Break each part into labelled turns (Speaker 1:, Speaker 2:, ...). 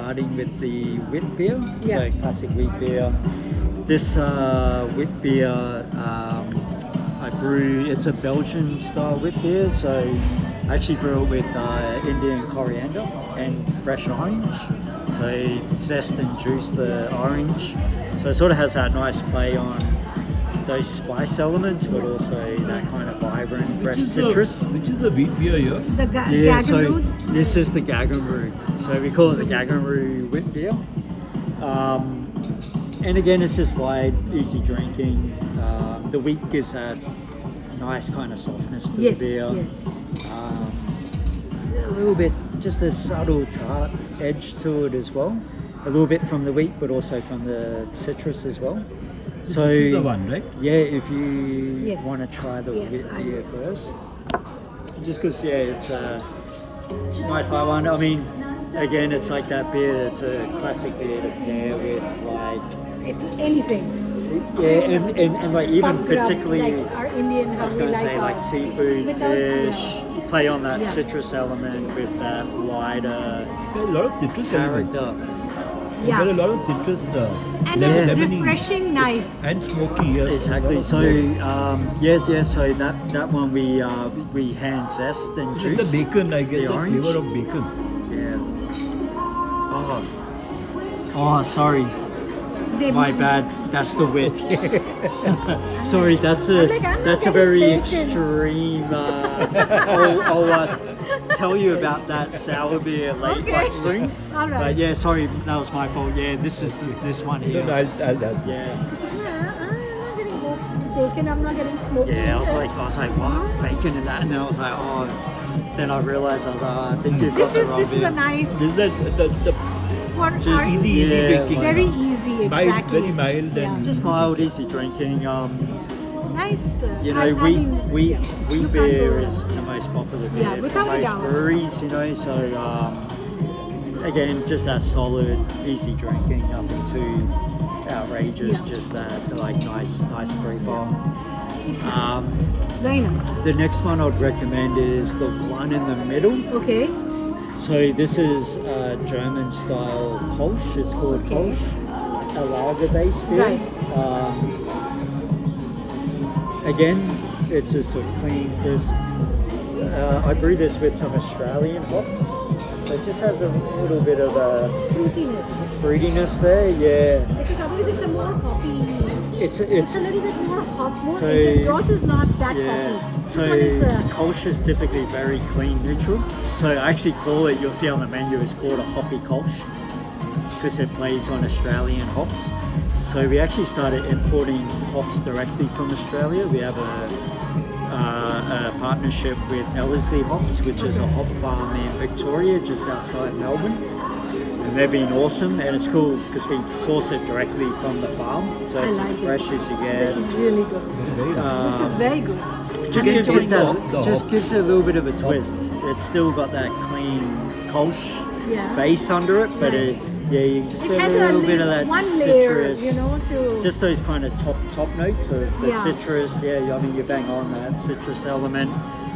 Speaker 1: starting with the wheat beer,
Speaker 2: Yeah.
Speaker 1: so classic wheat beer. This wheat beer I brew. It's a Belgian style wheat beer, so I actually brew it with Indian coriander and fresh orange. So zest and juice the orange. So it sort of has that nice play on those spice elements, but also that kind of vibrant, fresh citrus.
Speaker 3: Which is the wheat beer here?
Speaker 2: The
Speaker 1: Yeah, so
Speaker 2: Gaggenbrut.
Speaker 1: this is the Gaggenbrut. So we call it the Gaggenbrut wheat beer. And again, it's just light, easy drinking. The wheat gives that nice kind of softness to
Speaker 2: Yes,
Speaker 1: the beer.
Speaker 2: yes.
Speaker 1: A little bit, just a subtle tart edge to it as well. A little bit from the wheat, but also from the citrus as well. So
Speaker 3: this is the one, right?
Speaker 1: Yeah, if you
Speaker 2: Yes.
Speaker 1: want to try the
Speaker 2: Yes,
Speaker 1: wheat
Speaker 2: I
Speaker 1: beer first, just because it's a nice light one. I mean, again, it's like that beer. It's a classic beer to pair with like
Speaker 2: Anything.
Speaker 1: and like even
Speaker 2: Pub grub,
Speaker 1: particularly.
Speaker 2: like our Indian,
Speaker 1: I
Speaker 2: how
Speaker 1: was
Speaker 2: we
Speaker 1: going to
Speaker 2: like
Speaker 1: say like
Speaker 2: our-
Speaker 1: seafood,
Speaker 2: without-
Speaker 1: fish, play on that
Speaker 2: Yeah.
Speaker 1: citrus element with that lighter
Speaker 3: There's a lot of citrus elements.
Speaker 1: character.
Speaker 3: You've got a
Speaker 2: Yeah.
Speaker 3: lot of citrus.
Speaker 2: And
Speaker 3: lemony.
Speaker 2: refreshing, nice.
Speaker 3: And smoky. Yes.
Speaker 1: Exactly. So so that one we hand zest and
Speaker 3: With
Speaker 1: juice.
Speaker 3: the bacon, I get
Speaker 1: The
Speaker 3: the
Speaker 1: orange.
Speaker 3: flavor of bacon.
Speaker 1: Yeah. Oh, sorry.
Speaker 2: They-
Speaker 1: My bad. That's the wit. Sorry, that's
Speaker 2: I'm like, I'm not
Speaker 1: that's a
Speaker 2: getting
Speaker 1: very
Speaker 2: bacon.
Speaker 1: extreme. I'll tell you about that sour beer late,
Speaker 2: Okay.
Speaker 1: like soon.
Speaker 2: All right.
Speaker 1: But yeah, sorry, that was my fault. Yeah, this is this one
Speaker 3: No,
Speaker 1: here.
Speaker 3: no, I'll
Speaker 1: Yeah.
Speaker 2: Because I'm not getting bacon, I'm not getting smoked.
Speaker 1: Yeah, I was like, what? Bacon and that, and then I was like, oh. Then I realized I was like, oh, I think you've got the wrong
Speaker 2: this is
Speaker 1: beer.
Speaker 2: a nice
Speaker 3: This is the
Speaker 2: for
Speaker 1: Just
Speaker 2: our,
Speaker 3: easy
Speaker 1: yeah,
Speaker 3: baking.
Speaker 2: very easy,
Speaker 3: Mild,
Speaker 2: exactly.
Speaker 3: very mild and-
Speaker 1: Just mild, easy drinking.
Speaker 2: Nice.
Speaker 1: You know,
Speaker 2: I
Speaker 1: wheat
Speaker 2: mean,
Speaker 1: wheat
Speaker 2: yeah,
Speaker 1: wheat
Speaker 2: you can't
Speaker 1: beer
Speaker 2: go
Speaker 1: is
Speaker 2: wrong.
Speaker 1: the most popular beer
Speaker 2: Yeah,
Speaker 1: for
Speaker 2: without a
Speaker 1: most
Speaker 2: doubt.
Speaker 1: breweries. You know, so again, just that solid, easy drinking, nothing too outrageous.
Speaker 2: Yeah.
Speaker 1: Just that like nice profile.
Speaker 2: It's nice.
Speaker 1: Um,
Speaker 2: Very nice.
Speaker 1: the next one I'd recommend is the one in the middle.
Speaker 2: Okay.
Speaker 1: So this is German style Kolsch. It's called
Speaker 2: Okay.
Speaker 1: Kolsch, a lager based beer.
Speaker 2: Right.
Speaker 1: Again, it's just a clean, crisp. I brew this with some Australian hops, so it just has a little bit of a
Speaker 2: Fruitiness.
Speaker 1: fruitiness there. Yeah,
Speaker 2: Because otherwise it's a more hoppy.
Speaker 1: it's
Speaker 2: It's a little bit more hop. More.
Speaker 1: So-
Speaker 2: the Ross is not that
Speaker 1: yeah.
Speaker 2: hoppy. This
Speaker 1: So
Speaker 2: one is.
Speaker 1: Kolsch is typically very clean, neutral. So I actually call it. You'll see on the menu, it's called a hoppy Kolsch because it plays on Australian hops. So we actually started importing hops directly from Australia. We have a partnership with Ellerslie Hops, which is a hop farm in Victoria, just outside Melbourne. And they've been awesome, and it's cool because we source it directly from the farm, so
Speaker 2: I
Speaker 1: it's
Speaker 2: like
Speaker 1: as fresh
Speaker 2: this.
Speaker 1: as you get.
Speaker 2: This is really good.
Speaker 3: very nice.
Speaker 2: This is very good.
Speaker 1: Just
Speaker 3: You
Speaker 1: gives
Speaker 3: can
Speaker 1: it
Speaker 3: change the
Speaker 1: just
Speaker 3: hop.
Speaker 1: gives it a little bit of a twist. It's still got that clean Kolsch
Speaker 2: Yeah.
Speaker 1: base under it, but
Speaker 2: Right.
Speaker 1: you just
Speaker 2: It
Speaker 1: get
Speaker 2: has
Speaker 1: a little bit of
Speaker 2: layer-
Speaker 1: that
Speaker 2: one layer,
Speaker 1: citrus.
Speaker 2: you know, to
Speaker 1: Just those kind of top notes of the
Speaker 2: Yeah.
Speaker 1: citrus. Yeah, I mean you bang on that citrus element.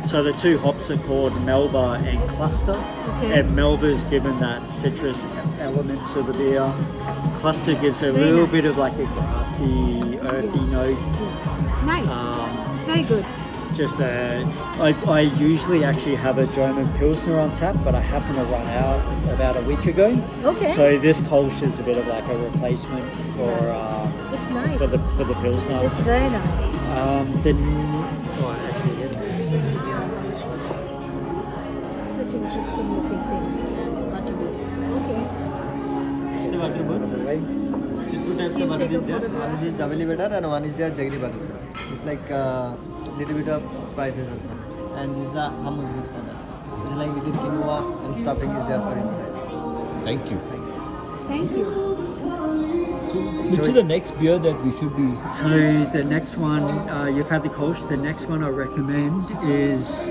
Speaker 1: So the two hops are called Melba and Cluster.
Speaker 2: Okay.
Speaker 1: And Melba's given that citrus element to the beer. Cluster gives a
Speaker 2: It's very
Speaker 1: little
Speaker 2: nice.
Speaker 1: bit of like a grassy, earthy note.
Speaker 2: nice. it's very good.
Speaker 1: I usually actually have a German Pilsner on tap, but I happened to run out about a week ago.
Speaker 2: Okay.
Speaker 1: So this Kolsch is a bit of like a replacement for
Speaker 2: It's nice.
Speaker 1: for the Pilsner.
Speaker 2: It's very nice. Such interesting looking things. Okay.
Speaker 4: Two types of butter is there. One is this Javeli butter and one is the jaggery butter, sir. It's like little bit of spices also. And this is the hummus used for that, sir. It's like with the quinoa and stuffing is there for inside.
Speaker 3: Thank you.
Speaker 2: Thank you.
Speaker 3: So, which is the next beer that we should be?
Speaker 1: So the next one, you've had the Kolsch. The next one I recommend is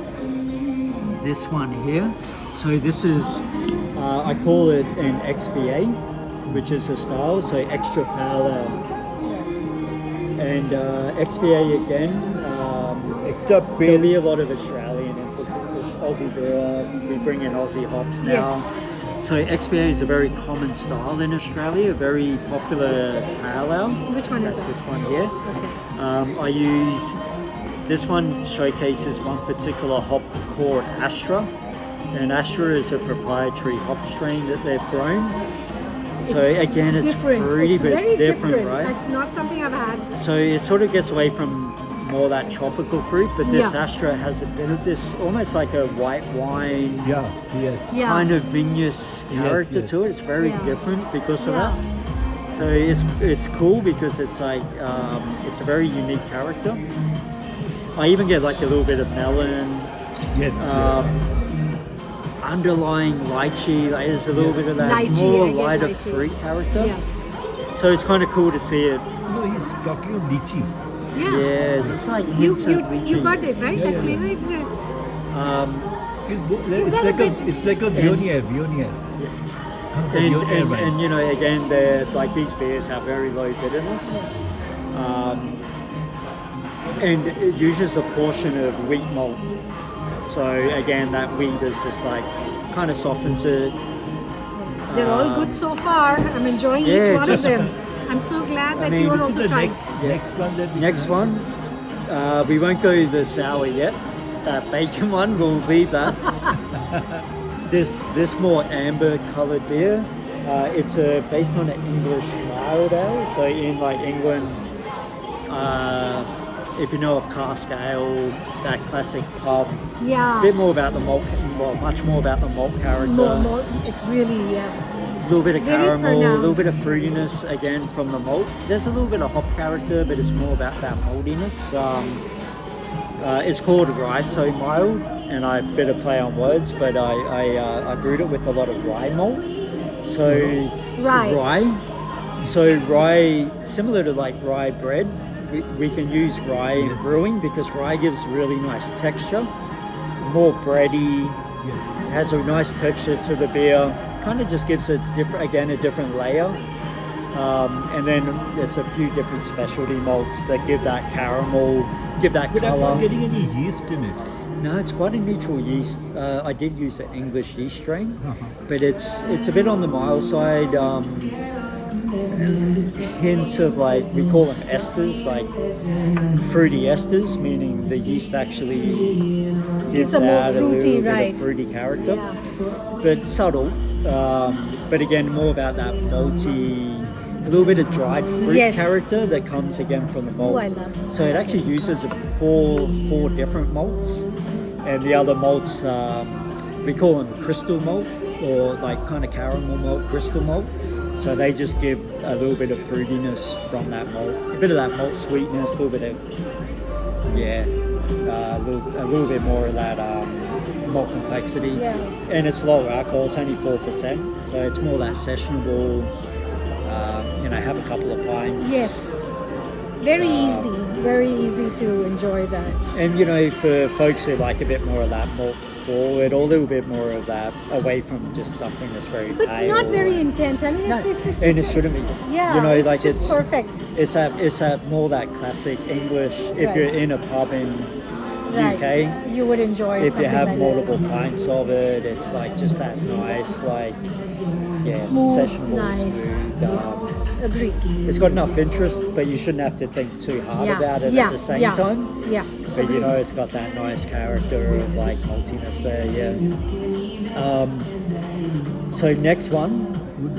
Speaker 1: this one here. So this is, I call it an XPA, which is a style, so extra pale ale. And XPA again,
Speaker 3: Extra
Speaker 1: there'll be a lot of Australian influence, Aussie brewer. We bring in Aussie hops now.
Speaker 2: Yes.
Speaker 1: So XBA is a very common style in Australia, a very popular pale ale.
Speaker 2: Which one is
Speaker 1: That's
Speaker 2: that?
Speaker 1: this one here.
Speaker 2: Okay.
Speaker 1: I use, this one showcases one particular hop called Astra. And Astra is a proprietary hop strain that they've grown. So again, it's
Speaker 2: different.
Speaker 1: fruity, but
Speaker 2: very
Speaker 1: it's different, right?
Speaker 2: It's not something I've had.
Speaker 1: So it sort of gets away from more that tropical fruit, but this
Speaker 2: Yeah.
Speaker 1: Astra has a bit of this, almost like a white wine
Speaker 3: Yeah, yes.
Speaker 2: Yeah.
Speaker 1: kind of vinous character
Speaker 3: yes.
Speaker 1: to it. It's very
Speaker 2: Yeah.
Speaker 1: different because of
Speaker 2: Yeah.
Speaker 1: that. So it's cool because it's like it's a very unique character. I even get like a little bit of melon,
Speaker 3: Yes.
Speaker 1: underlying lychee. Like there's a little bit of that
Speaker 2: Lychee,
Speaker 1: more
Speaker 2: I get
Speaker 1: lighter
Speaker 2: lychee.
Speaker 1: fruit character.
Speaker 2: Yeah.
Speaker 1: So it's kind of cool to see it.
Speaker 3: No, he's talking of lychee.
Speaker 2: Yeah.
Speaker 1: Yeah, just like
Speaker 2: You,
Speaker 1: hints
Speaker 2: you,
Speaker 1: of lychee.
Speaker 2: you got it, right?
Speaker 3: Yeah,
Speaker 2: That
Speaker 3: yeah,
Speaker 2: flavor is
Speaker 3: It's
Speaker 2: that a
Speaker 3: like
Speaker 2: bit-
Speaker 3: it's like a Viognier.
Speaker 1: And you know, again, they're like these beers have very low bitterness, and it uses a portion of wheat malt. So again, that wheat is just like kind of softens it.
Speaker 2: they're all good so far. I'm enjoying
Speaker 1: yeah,
Speaker 2: each one of
Speaker 1: just-
Speaker 2: them. I'm so glad that
Speaker 1: mean,
Speaker 2: you are
Speaker 1: this
Speaker 2: also
Speaker 3: the
Speaker 2: trying.
Speaker 3: next one that we
Speaker 1: Next one, we won't go the sour yet. That bacon one, we'll leave that. This more amber coloured beer. It's based on an English mild ale. So in like England, if you know of cask ale, that classic pub. A
Speaker 2: Yeah.
Speaker 1: bit more about the malt, well, much more about the malt character.
Speaker 2: More, it's really,
Speaker 1: A little bit of
Speaker 2: very
Speaker 1: caramel, a little bit of
Speaker 2: pronounced.
Speaker 1: fruitiness again from the malt. There's a little bit of hop character, but it's more about that maltiness. It's called Rye So Mild, and I bit of play on words, but I brewed it with a lot of rye malt. So
Speaker 2: Rye.
Speaker 1: So rye, similar to like rye bread, we can use rye in brewing because rye gives really nice texture, more bready, has a nice texture to the beer. Kind of just gives a different layer. And then there's a few different specialty malts that give that caramel, give that
Speaker 3: But I'm not
Speaker 1: colour.
Speaker 3: getting any yeast in it.
Speaker 1: No, it's quite a neutral yeast. I did use the English yeast strain, but it's a bit on the mild side. Hints of like, we call them esters, like fruity esters, meaning the yeast actually gives
Speaker 2: a more
Speaker 1: out a
Speaker 2: fruity,
Speaker 1: little bit
Speaker 2: right.
Speaker 1: of fruity character,
Speaker 2: Yeah.
Speaker 1: but subtle. But again, more about that malty, a little bit of dried fruit
Speaker 2: Yes.
Speaker 1: character that comes again from the malt.
Speaker 2: Oh, I love it.
Speaker 1: So it actually uses four different malts, and the other malts we call them crystal malt or like kind of caramel malt, crystal malt. So they just give a little bit of fruitiness from that malt, a bit of that malt sweetness, a little bit of a little bit more of that malt complexity.
Speaker 2: Yeah.
Speaker 1: And it's lower alcohol; it's only 4%, so it's more that sessionable. Have a couple of pints.
Speaker 2: Yes. Very easy to enjoy that.
Speaker 1: And for folks who like a bit more of that malt forward, or a little bit more of that away from just something that's very
Speaker 2: But
Speaker 1: pale.
Speaker 2: not very intense. I mean,
Speaker 1: No,
Speaker 2: it's just,
Speaker 1: and it shouldn't be.
Speaker 2: Yeah,
Speaker 1: like
Speaker 2: it's just perfect.
Speaker 1: It's that more that classic English. If
Speaker 2: Right.
Speaker 1: you're in a pub in
Speaker 2: Right.
Speaker 1: UK,
Speaker 2: You would enjoy
Speaker 1: if you
Speaker 2: something
Speaker 1: have
Speaker 2: like
Speaker 1: multiple
Speaker 2: that.
Speaker 1: pints of it, it's like just that nice, like
Speaker 2: Smooth,
Speaker 1: sessionable,
Speaker 2: nice.
Speaker 1: smooth.
Speaker 2: Agree.
Speaker 1: It's got enough interest, but you shouldn't have to think too hard
Speaker 2: Yeah.
Speaker 1: about it
Speaker 2: Yeah.
Speaker 1: at the same
Speaker 2: Yeah.
Speaker 1: time.
Speaker 2: Yeah.
Speaker 1: But it's got that nice character of like maltiness there, so next one,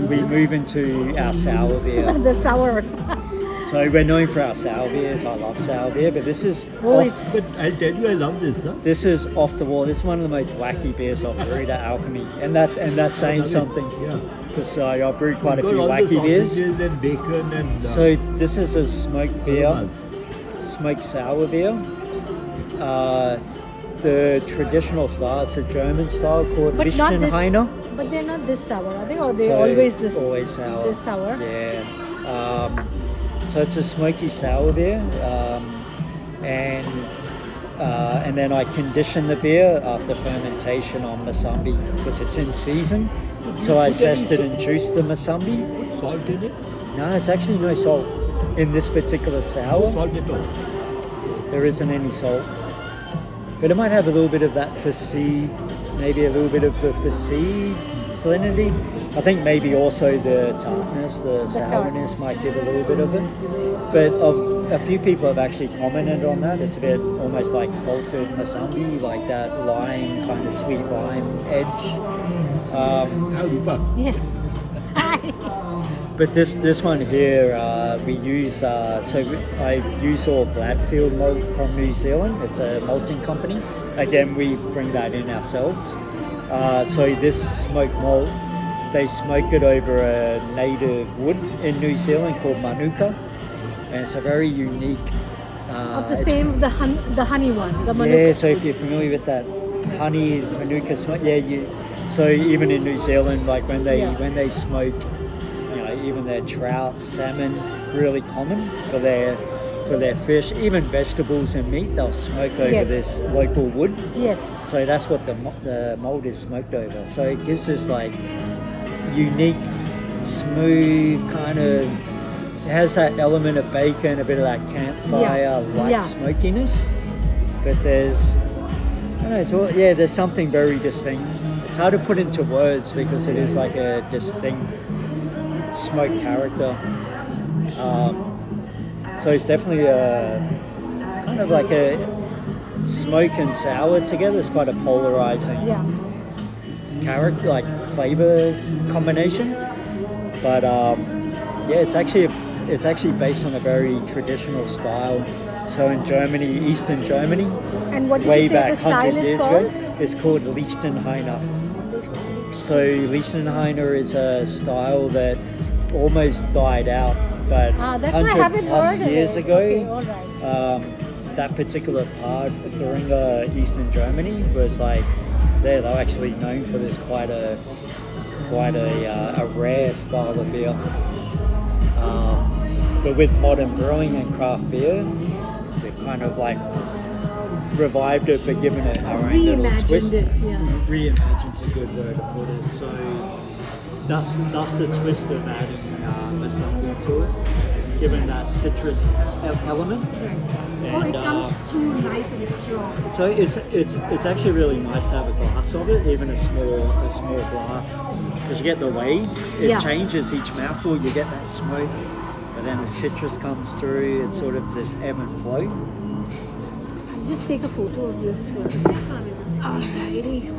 Speaker 1: we move into our sour beer.
Speaker 2: The sour.
Speaker 1: So we're known for our sour beers. I love sour beer, but this is
Speaker 3: But I'll tell you, I love this. Huh?
Speaker 1: this is off the wall. This is one of the most wacky beers I've brewed at Alchemy, and that's saying something.
Speaker 3: Yeah.
Speaker 1: Because I brewed quite a
Speaker 3: Got
Speaker 1: few
Speaker 3: all the
Speaker 1: wacky beers.
Speaker 3: sausages and bacon and.
Speaker 1: So this is a smoked beer,
Speaker 3: aromas.
Speaker 1: smoked sour beer. The traditional style, it's a German style called
Speaker 2: But not this.
Speaker 1: Lichtenheiner.
Speaker 2: But they're not this sour, are they? Or they
Speaker 1: So
Speaker 2: always this.
Speaker 1: always sour.
Speaker 2: This sour.
Speaker 1: Yeah. So it's a smoky sour beer, and then I condition the beer after fermentation on Musambi because it's in season. So I zested and juiced the Musambi.
Speaker 3: Put salt in it?
Speaker 1: No, it's actually no salt in this particular sour.
Speaker 3: Salt at all.
Speaker 1: There isn't any salt, but it might have a little bit of that perceived, maybe a little bit of the perceived salinity. I think maybe also the tartness, the sourness might give a little bit of it. But a few people have actually commented on that. It's a bit almost like salted masangi, like that lime, kind of sweet lime edge.
Speaker 2: Yes.
Speaker 1: But this one here, we use, I use all Gladfield malt from New Zealand. It's a malting company. Again, we bring that in ourselves. So this smoked malt, they smoke it over a native wood in New Zealand called manuka. And it's a very unique...
Speaker 2: Of the same, the honey one, the manuka.
Speaker 1: Yeah, so if you're familiar with that honey manuka smoke, so even in New Zealand, like when they smoke, even their trout, salmon, really common for their fish, even vegetables and meat, they'll smoke over this local wood.
Speaker 2: Yes.
Speaker 1: So that's what the mold is smoked over. So it gives this like unique, smooth kind of. It has that element of bacon, a bit of that campfire light smokiness, but there's there's something very distinct. It's hard to put into words because it is like a distinct smoke character. So it's definitely a kind of like a smoke and sour together. It's quite a polarizing character, like flavor combination. But it's actually based on a very traditional style. So in Germany, Eastern Germany,
Speaker 2: and what did
Speaker 1: way
Speaker 2: you say
Speaker 1: back
Speaker 2: the style
Speaker 1: 100
Speaker 2: is
Speaker 1: years
Speaker 2: called?
Speaker 1: ago, it's called Lichtenheiner. So Lichtenheiner is a style that almost died out, but
Speaker 2: that's why I
Speaker 1: 100
Speaker 2: haven't
Speaker 1: plus
Speaker 2: heard
Speaker 1: years
Speaker 2: of it.
Speaker 1: ago,
Speaker 2: Okay, all right.
Speaker 1: that particular part of Thuringia, Eastern Germany, was like they're actually known for this quite a rare style of beer. But with modern brewing and craft beer, we've kind of like revived it but given it our own little twist. Reimagined's a good word to put it. So that's the twist of adding masangi to it, given that citrus element. And,
Speaker 2: it comes through nice and strong.
Speaker 1: So it's actually really nice to have a glass of it, even a small glass, because you get the waves. It changes each mouthful. You get that smoke, but then the citrus comes through. It's sort of this ebb and flow.
Speaker 2: Just take a photo of this first. Alrighty.